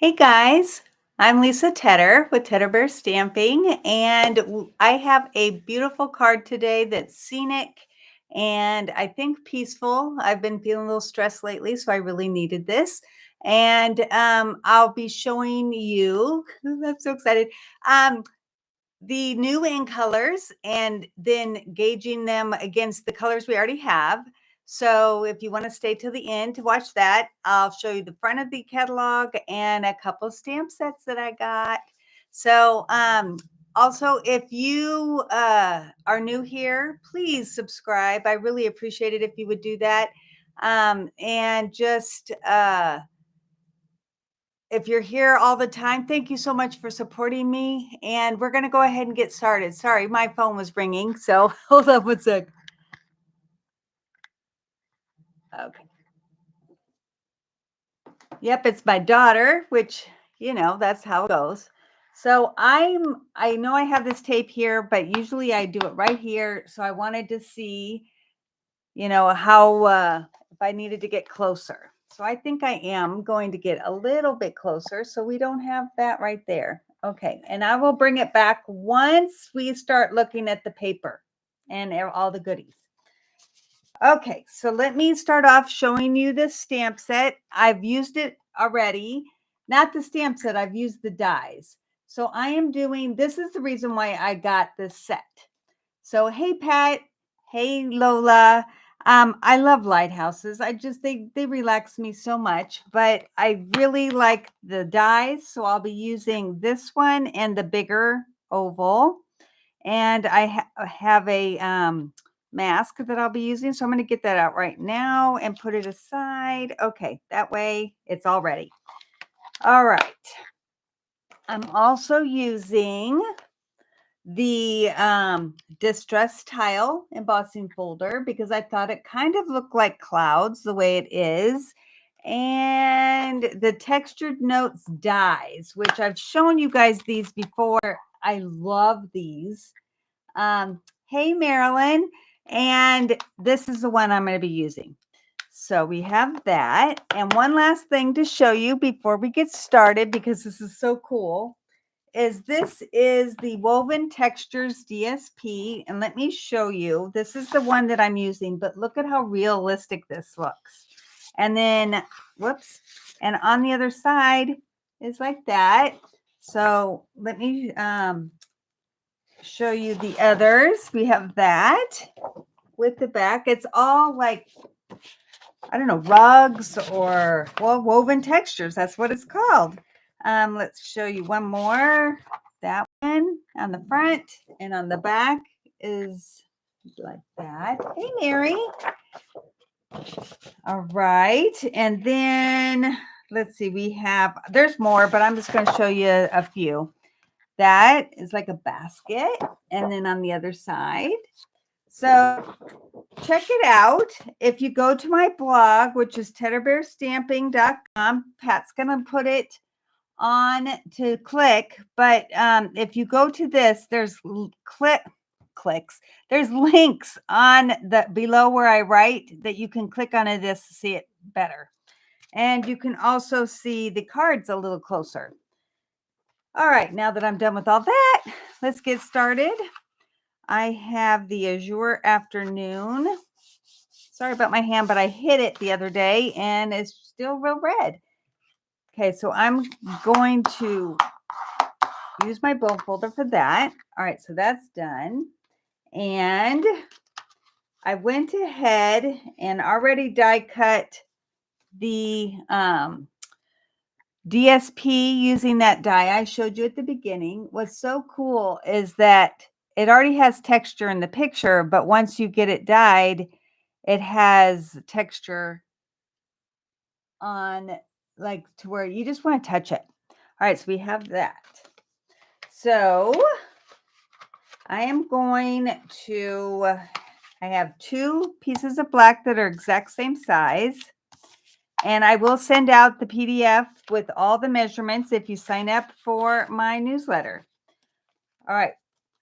Hey guys, I'm Lisa Tedder with Tedder Bear Stamping, and I have a beautiful card today that's scenic and I think peaceful. I've been feeling a little stressed lately, so I really needed this. And I'll be showing you, I'm so excited, um, the new in colors and then gauging them against the colors we already have. So if you want to stay till the end to watch that, I'll show you the front of the catalog and a couple stamp sets that I got. So also, if you are new here, please subscribe. I really appreciate it if you would do that. And just if you're here all the time, thank you so much for supporting me. And we're going to go ahead and get started. Sorry, my phone was ringing. So hold up a sec. Okay. Yep, it's my daughter, which, that's how it goes. So I know I have this tape here, but usually I do it right here. So I wanted to see, how if I needed to get closer. So I think I am going to get a little bit closer so we don't have that right there. Okay, and I will bring it back once we start looking at the paper and all the goodies. Okay, so let me start off showing you this stamp set. I've used it already. Not the stamp set, I've used the dies. So I am doing, this is the reason why I got this set. So, hey, Pat. Hey, Lola. I love lighthouses. They relax me so much, but I really like the dies. So I'll be using this one and the bigger oval. And I have a mask that I'll be using. So I'm going to get that out right now and put it aside. Okay, that way it's all ready. All right. I'm also using the distress tile embossing folder because I thought it kind of looked like clouds the way it is. And the textured notes dies, which I've shown you guys these before. I love these. Hey, Marilyn. And this is the one I'm going to be using. So we have that. And one last thing to show you before we get started, because this is so cool, is this is the Woven Textures DSP. And let me show you. This is the one that I'm using, but look at how realistic this looks. And then, whoops. And on the other side is like that. So let me show you the others. We have that with the back. It's all like, I don't know, rugs or, well, woven textures. That's what it's called. Let's show you one more. That one on the front and on the back is like that. Hey, Mary. All right. And then let's see, there's more, but I'm just going to show you a few. That is like a basket. And then on the other side. So check it out. If you go to my blog, which is tedderbearstamping.com, Pat's going to put it on to click. But if you go to this, there's clicks. There's links on the below where I write that you can click on it to see it better. And you can also see the cards a little closer. All right, now that I'm done with all that, let's get started. I have the Azure Afternoon. Sorry about my hand, but I hit it the other day and it's still real red. Okay, so I'm going to use my bone folder for that. All right, so that's done. And I went ahead and already die cut the DSP using that die I showed you at the beginning. What's so cool is that it already has texture in the picture, but once you get it dyed, it has texture on like to where you just want to touch it. All right, so we have that. So I am going to, I have 2 pieces of black that are exact same size. And I will send out the PDF with all the measurements if you sign up for my newsletter. All right,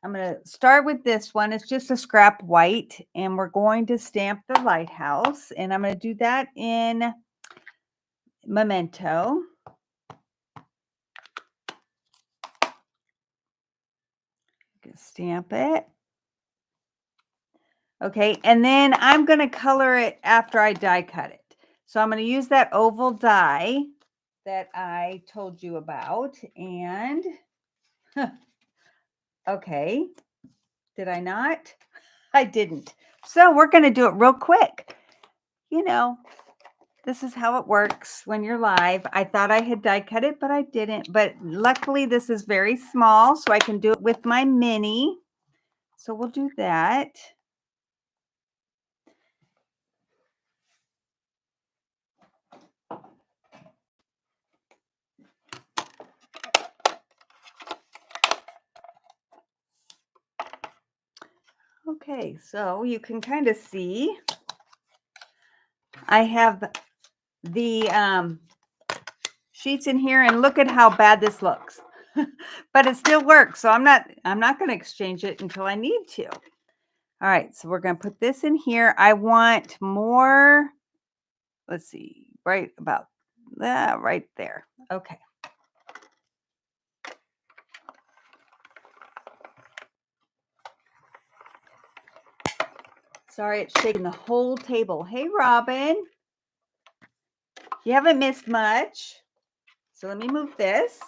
I'm going to start with this one. It's just a scrap white, and we're going to stamp the lighthouse. And I'm going to do that in Memento. Stamp it. Okay, and then I'm going to color it after I die cut it. So I'm going to use that oval die that I told you about. And okay, did I not? I didn't. So we're going to do it real quick. You know, this is how it works when you're live. I thought I had die cut it, but I didn't. But luckily this is very small, so I can do it with my mini. So we'll do that. Okay, so you can kind of see I have the sheets in here, and look at how bad this looks. But it still works, so I'm not going to exchange it until I need to. All right, so we're going to put this in here. I want more, let's see, right about that, right there. Okay. Sorry, it's shaking the whole table. Hey, Robin. You haven't missed much. So let me move this.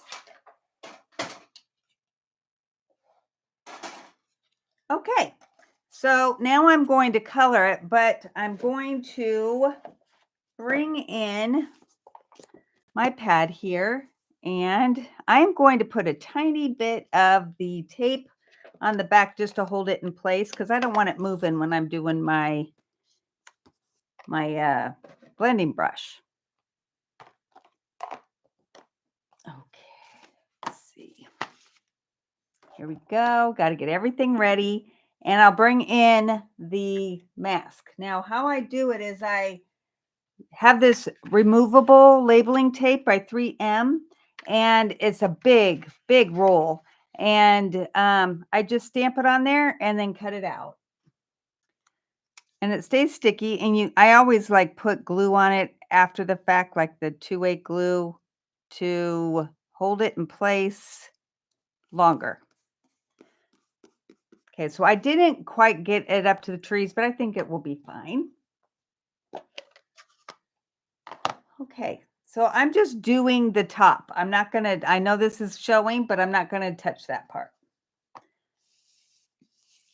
Okay. So now I'm going to color it, but I'm going to bring in my pad here, and I'm going to put a tiny bit of the tape on the back just to hold it in place, because I don't want it moving when I'm doing my blending brush. Okay, let's see. Here we go. Got to get everything ready, and I'll bring in the mask. Now, how I do it is I have this removable labeling tape by 3M, and it's a big, big roll. And I just stamp it on there and then cut it out. And it stays sticky. And I always like put glue on it after the fact, like the 2-way glue, to hold it in place longer. Okay, so I didn't quite get it up to the trees, but I think it will be fine. Okay, so I'm just doing the top. I'm not going to, I know this is showing, but I'm not going to touch that part.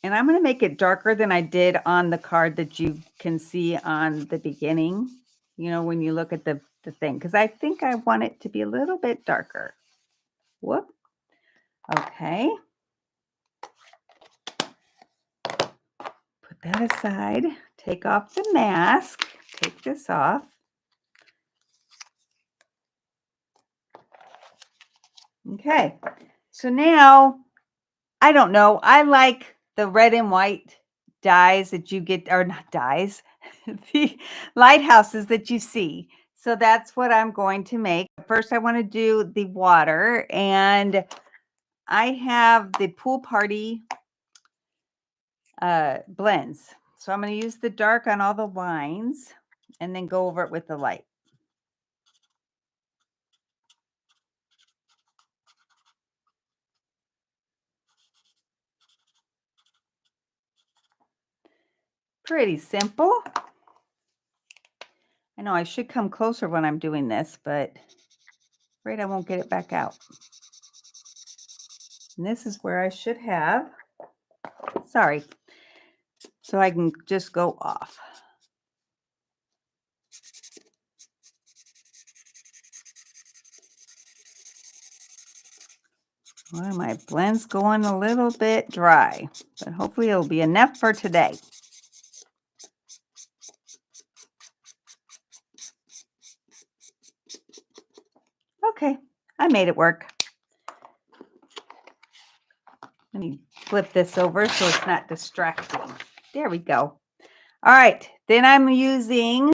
And I'm going to make it darker than I did on the card that you can see on the beginning, you know, when you look at the thing, because I think I want it to be a little bit darker. Whoop. Okay. Put that aside. Take off the mask. Take this off. Okay. So now, I don't know. I like the red and white dyes that you get, or not dyes, the lighthouses that you see. So that's what I'm going to make. First, I want to do the water, and I have the pool party blends. So I'm going to use the dark on all the lines and then go over it with the light. Pretty simple. I know I should come closer when I'm doing this, but afraid I won't get it back out. And this is where I should have, sorry, so I can just go off. Well, my blend's going a little bit dry, but hopefully it'll be enough for today. Okay, I made it work. Let me flip this over so it's not distracting. There we go. All right, then I'm using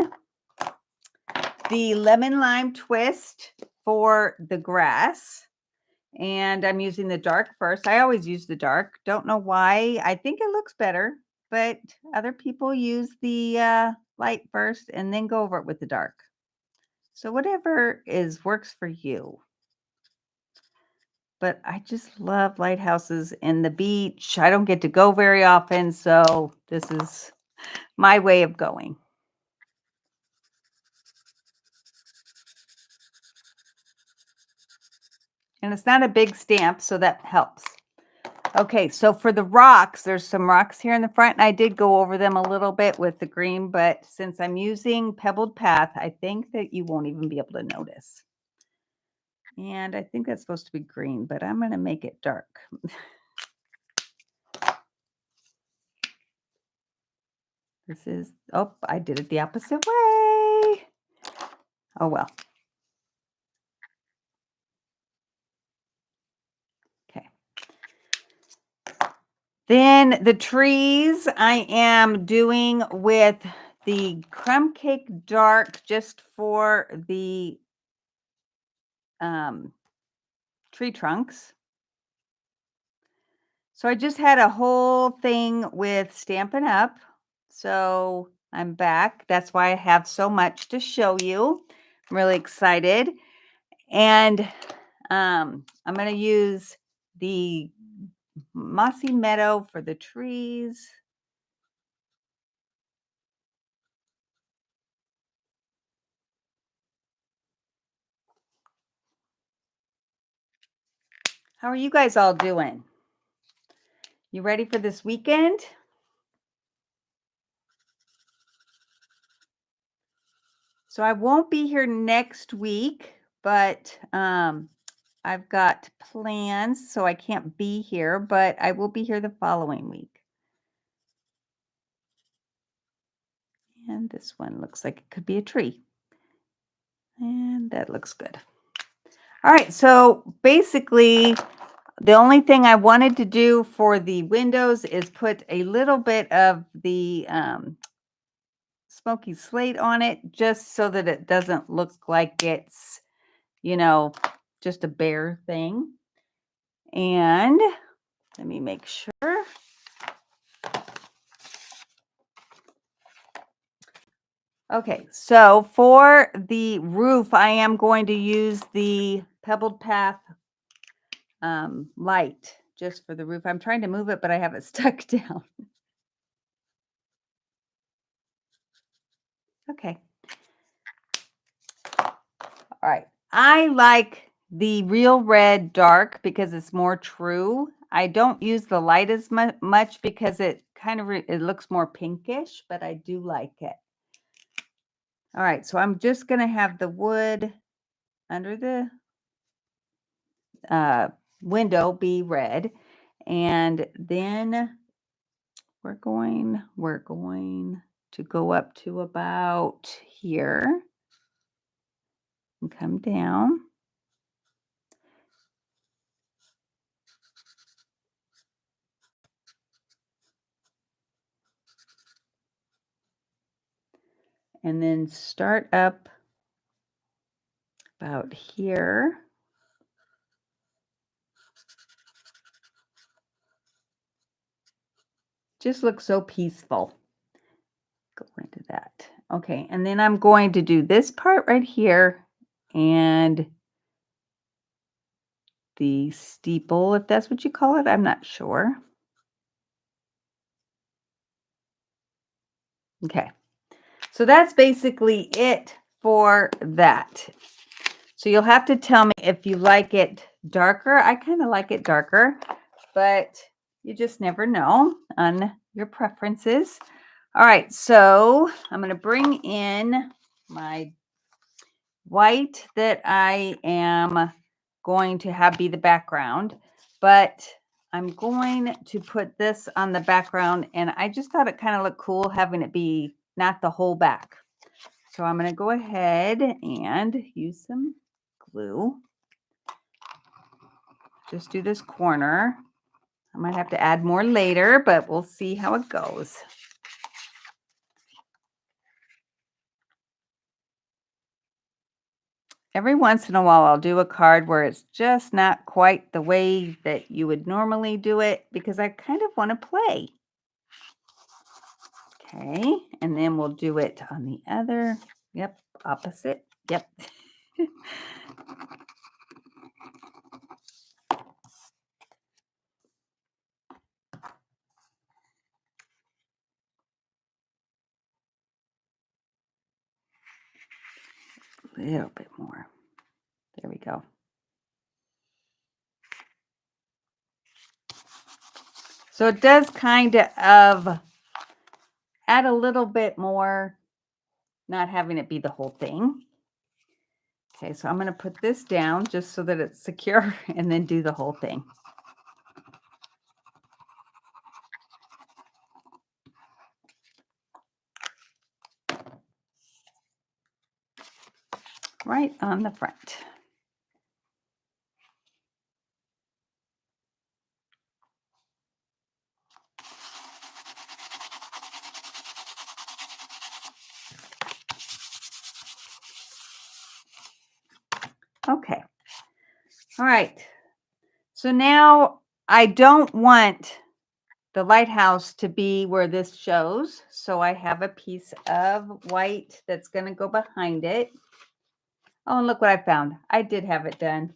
the lemon lime twist for the grass. And I'm using the dark first. I always use the dark. Don't know why. I think it looks better, but other people use the light first and then go over it with the dark. So whatever works for you. but I just love lighthouses and the beach. I don't get to go very often, so this is my way of going. And it's not a big stamp, so that helps. Okay, so for the rocks, there's some rocks here in the front, and I did go over them a little bit with the green, but since I'm using Pebbled Path, I think that you won't even be able to notice. And I think that's supposed to be green, but I'm going to make it dark. This is, oh, I did it the opposite way. Oh, well. Okay. Then the trees I am doing with the crumb cake dark just for the tree trunks. So I just had a whole thing with Stampin' Up. So I'm back. That's why I have so much to show you. I'm really excited. And I'm going to use the Mossy Meadow for the trees. How are you guys all doing? You ready for this weekend? So I won't be here next week, but I've got plans, so I can't be here, but I will be here the following week. And this one looks like it could be a tree. And that looks good. All right, so basically, the only thing I wanted to do for the windows is put a little bit of the smoky slate on it, just so that it doesn't look like it's, just a bare thing. And let me make sure. Okay, so for the roof, I am going to use the Pebbled Path light just for the roof. I'm trying to move it, but I have it stuck down. Okay. All right. I like the Real Red Dark because it's more true. I don't use the light as much because it kind of it looks more pinkish, but I do like it. All right, so I'm just going to have the wood under the window be red, and then we're going to go up to about here and come down. And then start up about here. Just looks so peaceful. Go into that. Okay, and then I'm going to do this part right here and the steeple, if that's what you call it. I'm not sure. Okay, so that's basically it for that. So you'll have to tell me if you like it darker. I kind of like it darker, but you just never know on your preferences. All right, so I'm going to bring in my white that I am going to have be the background, but I'm going to put this on the background, and I just thought it kind of looked cool having it be not the whole back. So I'm going to go ahead and use some glue. Just do this corner. I might have to add more later, but we'll see how it goes. Every once in a while, I'll do a card where it's just not quite the way that you would normally do it because I kind of want to play. Okay, and then we'll do it on the other. Yep, opposite. Yep. little bit more. There we go. So it does kind of add a little bit more, not having it be the whole thing. Okay, so I'm going to put this down just so that it's secure and then do the whole thing. Right on the front. Okay. All right. So now I don't want the lighthouse to be where this shows. So I have a piece of white that's going to go behind it. Oh, and look what I found. I did have it done.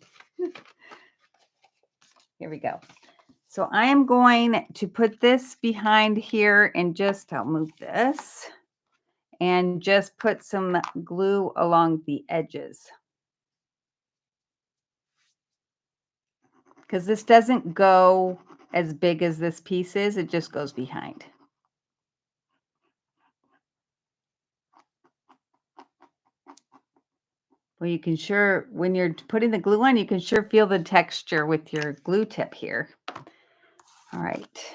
Here we go. So I am going to put this behind here and just, I'll move this and just put some glue along the edges. Because this doesn't go as big as this piece is, it just goes behind. Well, you can sure, when you're putting the glue on, you can sure feel the texture with your glue tip here. All right.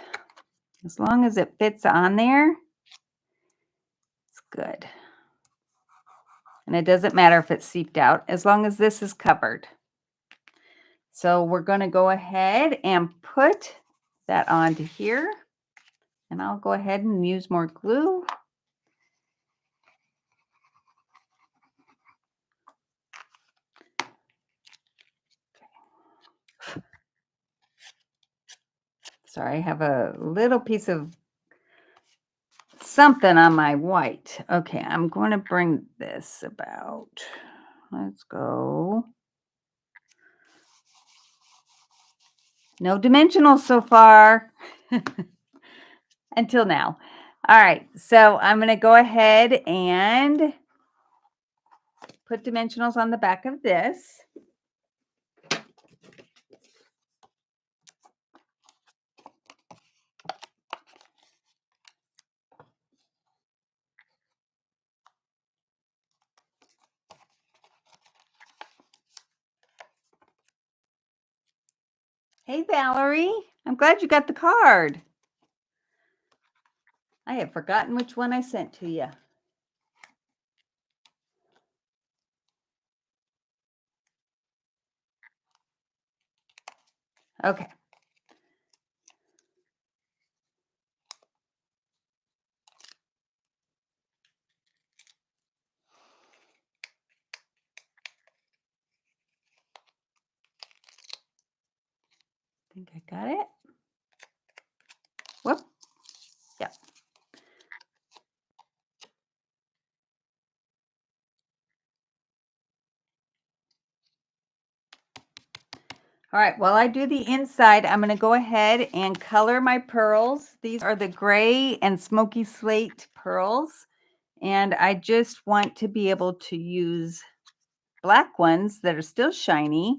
As long as it fits on there, it's good. And it doesn't matter if it's seeped out, as long as this is covered. So we're going to go ahead and put that onto here. And I'll go ahead and use more glue. Sorry, I have a little piece of something on my white. Okay, I'm going to bring this about. Let's go. No dimensionals so far. Until now. All right, so I'm going to go ahead and put dimensionals on the back of this. Hey, Valerie, I'm glad you got the card. I have forgotten which one I sent to you. Okay. I think I got it. Whoop. Yep. All right, while I do the inside, I'm going to go ahead and color my pearls. These are the gray and smoky slate pearls. And I just want to be able to use black ones that are still shiny,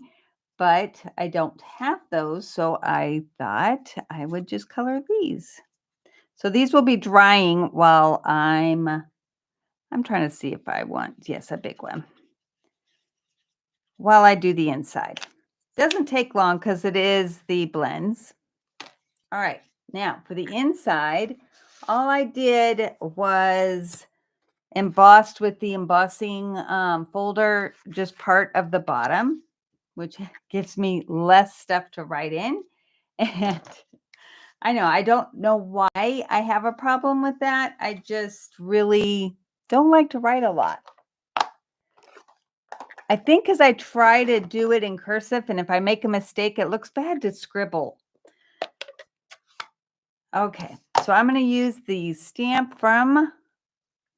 but I don't have those. So I thought I would just color these. So these will be drying while I'm trying to see if I want, yes, a big one. While I do the inside. Doesn't take long because it is the blends. All right, now for the inside, all I did was embossed with the embossing folder, just part of the bottom, which gives me less stuff to write in. And I know, I don't know why I have a problem with that. I just really don't like to write a lot. I think because I try to do it in cursive, and if I make a mistake, it looks bad to scribble. Okay, so I'm going to use the stamp from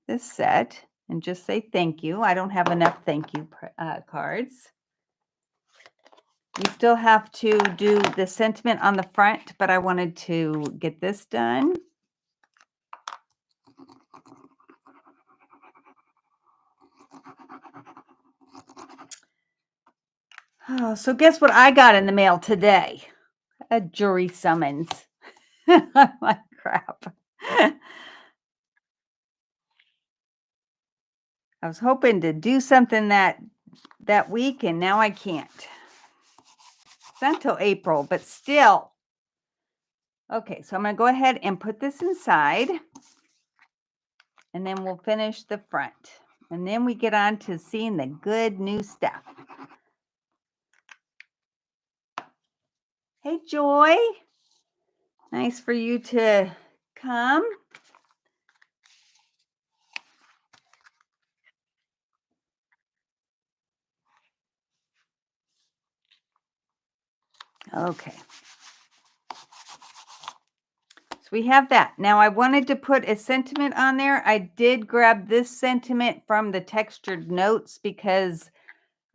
this set and just say thank you. I don't have enough thank you cards. You still have to do the sentiment on the front, but I wanted to get this done. Oh, so guess what I got in the mail today? A jury summons. I'm like, crap. I was hoping to do something that week, and now I can't. It's not until April, but still. Okay, so I'm going to go ahead and put this inside, and then we'll finish the front. And then we get on to seeing the good new stuff. Hey, Joy. Nice for you to come. Okay. So we have that. Now I wanted to put a sentiment on there. I did grab this sentiment from the textured notes because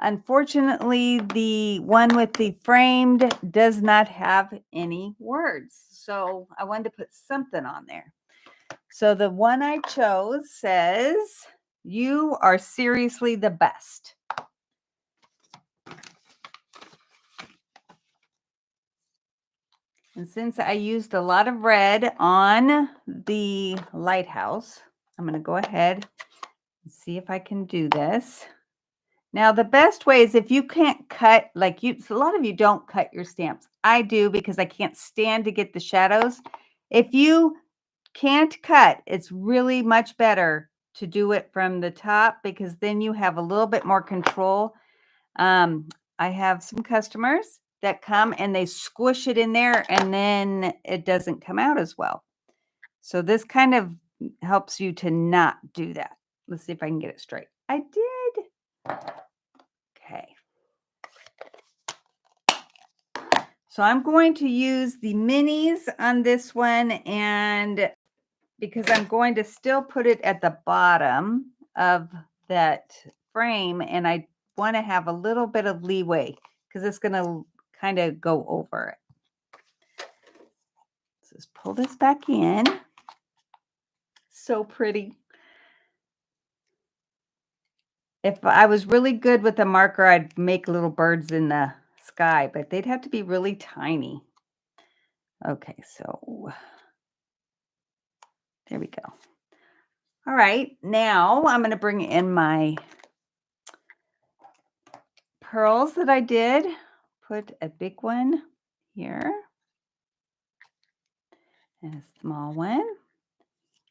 unfortunately the one with the framed does not have any words. So I wanted to put something on there. So the one I chose says, "You are seriously the best." And since I used a lot of red on the lighthouse, I'm going to go ahead and see if I can do this. Now, the best way is if you can't cut, like a lot of you don't cut your stamps. I do because I can't stand to get the shadows. If you can't cut, it's really much better to do it from the top because then you have a little bit more control. I have some customers that come and they squish it in there and then it doesn't come out as well. So this kind of helps you to not do that. Let's see if I can get it straight. I did. Okay. So I'm going to use the minis on this one, and because I'm going to still put it at the bottom of that frame, and I want to have a little bit of leeway because it's going to kind of go over it. So just pull this back in. So pretty. If I was really good with a marker, I'd make little birds in the sky, but they'd have to be really tiny. Okay, so there we go. All right, now I'm going to bring in my pearls that I did. Put a big one here and a small one.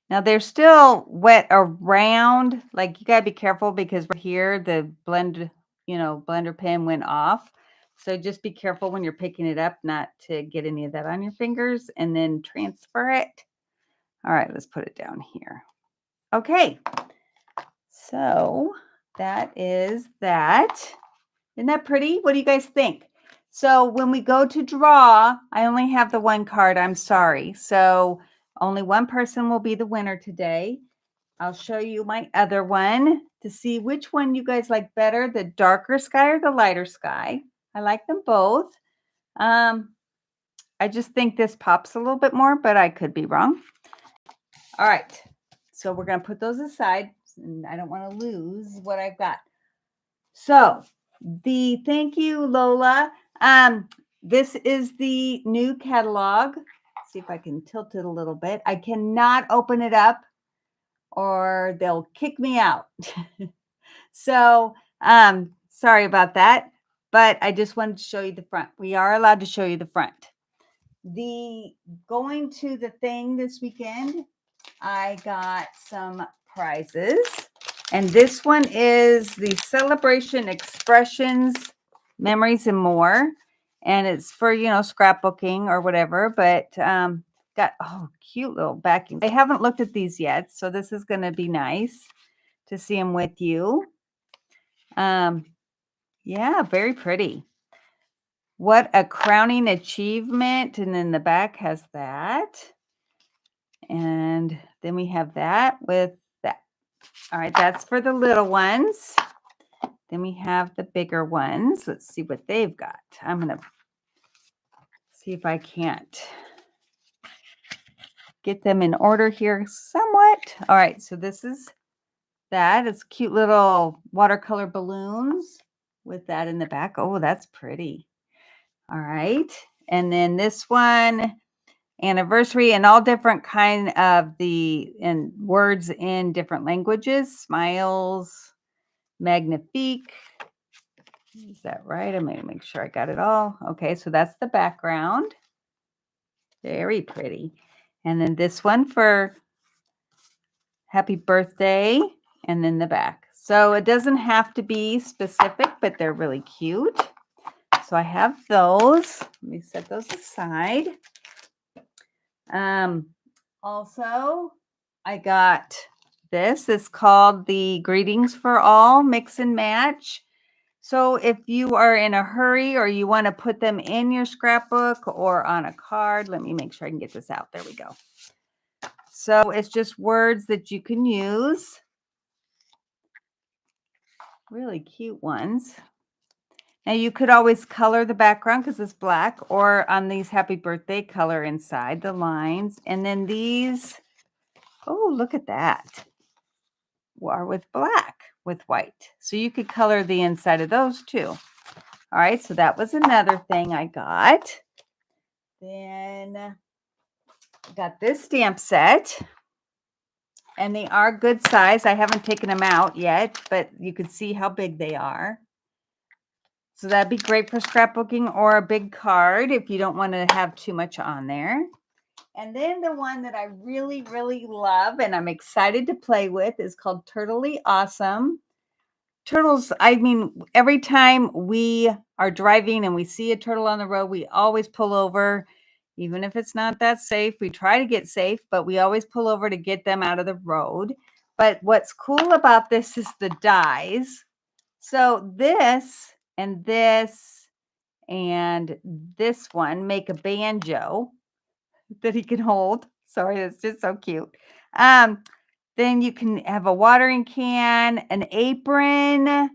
Now they're still wet around, like you gotta be careful because right here the blender pen went off. So just be careful when you're picking it up not to get any of that on your fingers, and then transfer it. All right, let's put it down here. Okay, so that is that. Isn't that pretty? What do you guys think? So when we go to draw, I only have the one card. I'm sorry. So only one person will be the winner today. I'll show you my other one to see which one you guys like better, the darker sky or the lighter sky. I like them both. I just think this pops a little bit more, but I could be wrong. All right. So we're going to put those aside, and I don't want to lose what I've got. So the thank you, Lola. This is the new catalog. Let's see if I can tilt it a little bit. I cannot open it up or they'll kick me out. So sorry about that, but I just wanted to show you the front. We are allowed to show you the front. The going to the thing this weekend, I got some prizes. And this one is the Celebration Expressions, Memories and More. And it's for, scrapbooking or whatever, but got, cute little backing. I haven't looked at these yet, so this is going to be nice to see them with you. Yeah, very pretty. What a crowning achievement. And then the back has that. And then we have that with that. All right, that's for the little ones. Then we have the bigger ones. Let's see what they've got. I'm going to see if I can't get them in order here somewhat. All right, so this is that. It's cute little watercolor balloons. with that in the back. Oh, that's pretty. All right. And then this one, anniversary, and all different kind of and words in different languages. Smiles, magnifique. Is that right? I'm going to make sure I got it all. Okay, so that's the background. Very pretty. And then this one for happy birthday, and then the back. So it doesn't have to be specific, but they're really cute. So I have those. Let me set those aside. Also, I got this. It's called the Greetings for All Mix and Match. So if you are in a hurry or you want to put them in your scrapbook or on a card, let me make sure I can get this out. There we go. So it's just words that you can use. Really cute ones. Now you could always color the background because it's black, or on these happy birthday, color inside the lines. And then these, oh, look at that, are with black with white. So you could color the inside of those too. All right, so that was another thing I got. Then I got this stamp set. And they are good size. I haven't taken them out yet, but you can see how big they are. So that'd be great for scrapbooking or a big card if you don't want to have too much on there. And then the one that I really, really love and I'm excited to play with is called Turtley Awesome. Turtles, I mean, every time we are driving and we see a turtle on the road, we always pull over. Even if it's not that safe, we try to get safe, but we always pull over to get them out of the road. But what's cool about this is the dies. So this and this and this one make a banjo that he can hold. Sorry, that's just so cute. Then you can have a watering can, an apron,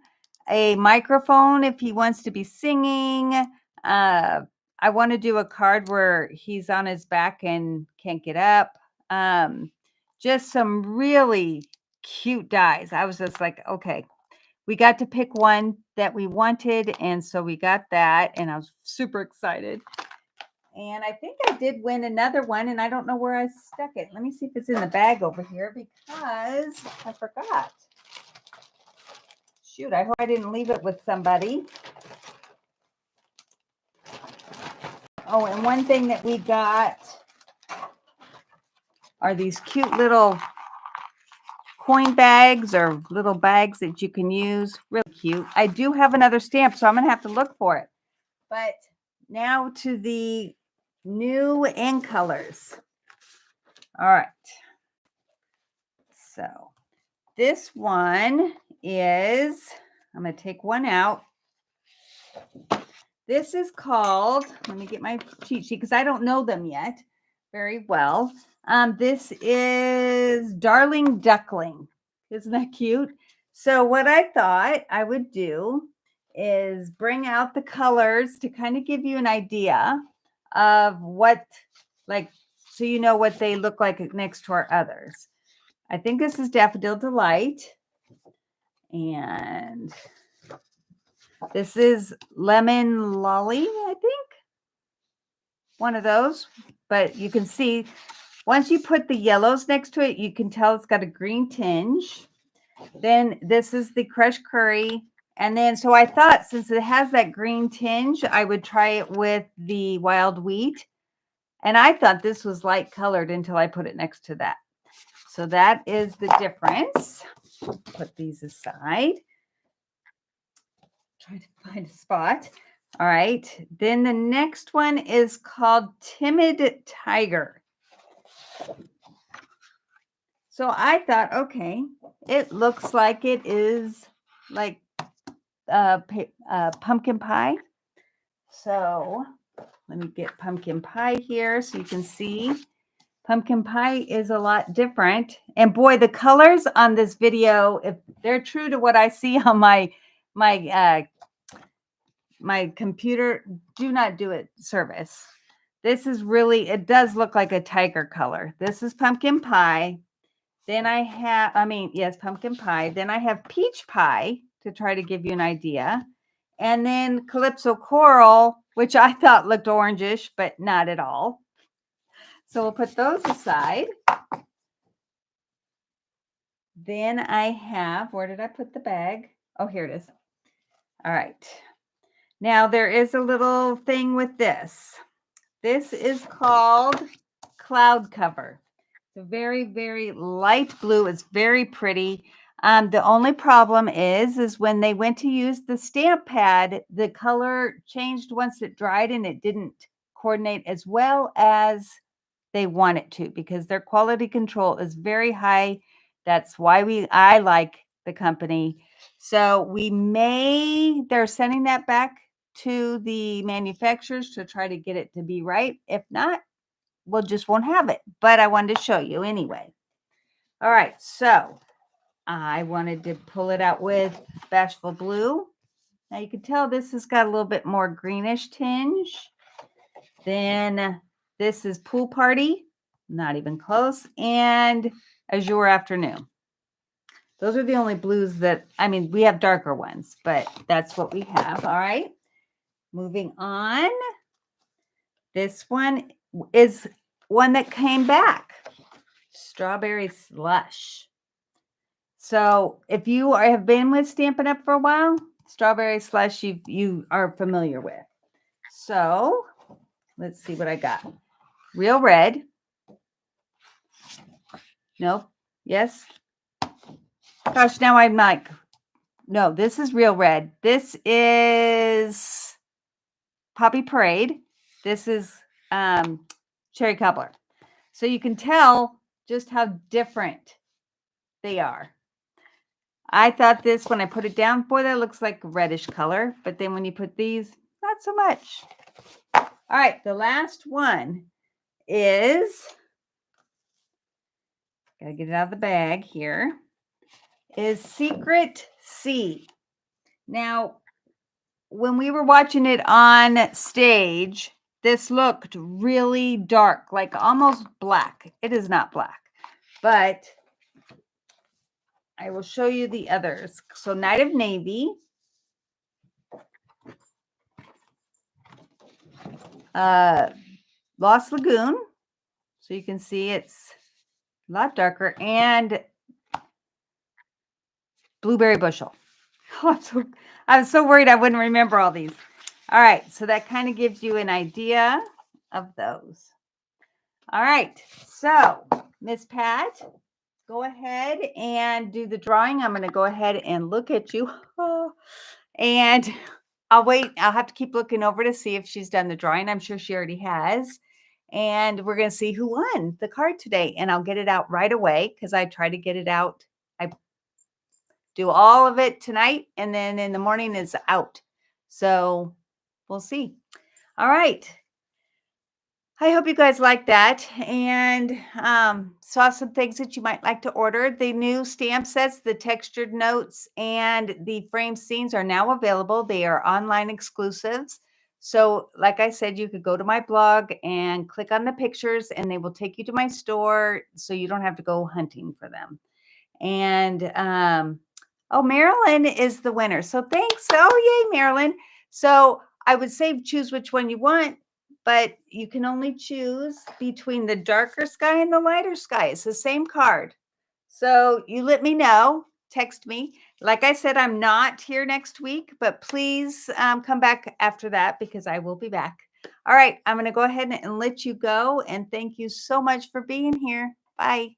a microphone if he wants to be singing. I want to do a card where he's on his back and can't get up. Just some really cute dies. I was just like, okay, we got to pick one that we wanted. And so we got that. And I was super excited. And I think I did win another one. And I don't know where I stuck it. Let me see if it's in the bag over here because I forgot. Shoot, I hope I didn't leave it with somebody. Oh, and one thing that we got are these cute little coin bags or little bags that you can use. Really cute. I do have another stamp, so I'm going to have to look for it. But now to the new in colors. All right. So this one is, I'm going to take one out. This is called, let me get my cheat sheet because I don't know them yet very well. This is Darling Duckling. Isn't that cute? So what I thought I would do is bring out the colors to kind of give you an idea of what, like, so you know what they look like next to our others. I think this is Daffodil Delight. And this is Lemon Lolly, I think. One of those. But you can see, once you put the yellows next to it, you can tell it's got a green tinge. Then this is the crushed curry. And then, so I thought since it has that green tinge, I would try it with the wild wheat. And I thought this was light colored until I put it next to that. So that is the difference. Put these aside. Try to find a spot. All right. Then the next one is called Timid Tiger. So I thought, okay, it looks like it is like pumpkin pie. So let me get pumpkin pie here so you can see. Pumpkin pie is a lot different. And boy, the colors on this video, if they're true to what I see on my computer, do not do it service. This is really, it does look like a tiger color. This is pumpkin pie. Then I have, yes, pumpkin pie. Then I have peach pie to try to give you an idea. And then Calypso Coral, which I thought looked orangish, but not at all. So we'll put those aside. Then I have, where did I put the bag? Oh, here it is. All right. Now there is a little thing with this. This is called Cloud Cover. It's a very, very light blue. It's very pretty. The only problem is when they went to use the stamp pad, the color changed once it dried and it didn't coordinate as well as they want it to because their quality control is very high. That's why I like the company. So they're sending that back to the manufacturers to try to get it to be right. If not, we'll just won't have it. But I wanted to show you anyway. All right, so I wanted to pull it out with Bashful Blue. Now you can tell this has got a little bit more greenish tinge. Then this is Pool Party, not even close, and Azure Afternoon. Those are the only blues we have darker ones, but that's what we have. All right, moving on. This one is one that came back, Strawberry Slush. So if you have been with Stampin' Up! For a while, Strawberry Slush you are familiar with. So let's see what I got. Real Red. Nope. Yes. Gosh, now I'm like, no, this is Real Red. This is Poppy Parade. This is Cherry Cobbler. So you can tell just how different they are. I thought this, when I put it down, boy, that looks like a reddish color. But then when you put these, not so much. All right, the last one is, gotta get it out of the bag here, is Secret Sea. Now, when we were watching it on stage, this looked really dark, like almost black. It is not black, but I will show you the others. So Night of Navy, Lost Lagoon. So you can see it's a lot darker, and Blueberry Bushel. Oh, I was so worried I wouldn't remember all these. All right, so that kind of gives you an idea of those. All right, so Miss Pat, go ahead and do the drawing. I'm going to go ahead and look at you. And I'll wait. I'll have to keep looking over to see if she's done the drawing. I'm sure she already has. And we're going to see who won the card today. And I'll get it out right away because I try to get it out. I do all of it tonight, and then in the morning it's out. So we'll see. All right. I hope you guys like that and saw some things that you might like to order. The new stamp sets, the textured notes, and the frame scenes are now available. They are online exclusives. So like I said, you could go to my blog and click on the pictures and they will take you to my store so you don't have to go hunting for them. And oh, Marilyn is the winner. So thanks. Oh, yay, Marilyn. So I would say choose which one you want, but you can only choose between the darker sky and the lighter sky. It's the same card. So you let me know, text me. Like I said, I'm not here next week, but please come back after that because I will be back. All right, I'm going to go ahead and let you go. And thank you so much for being here. Bye.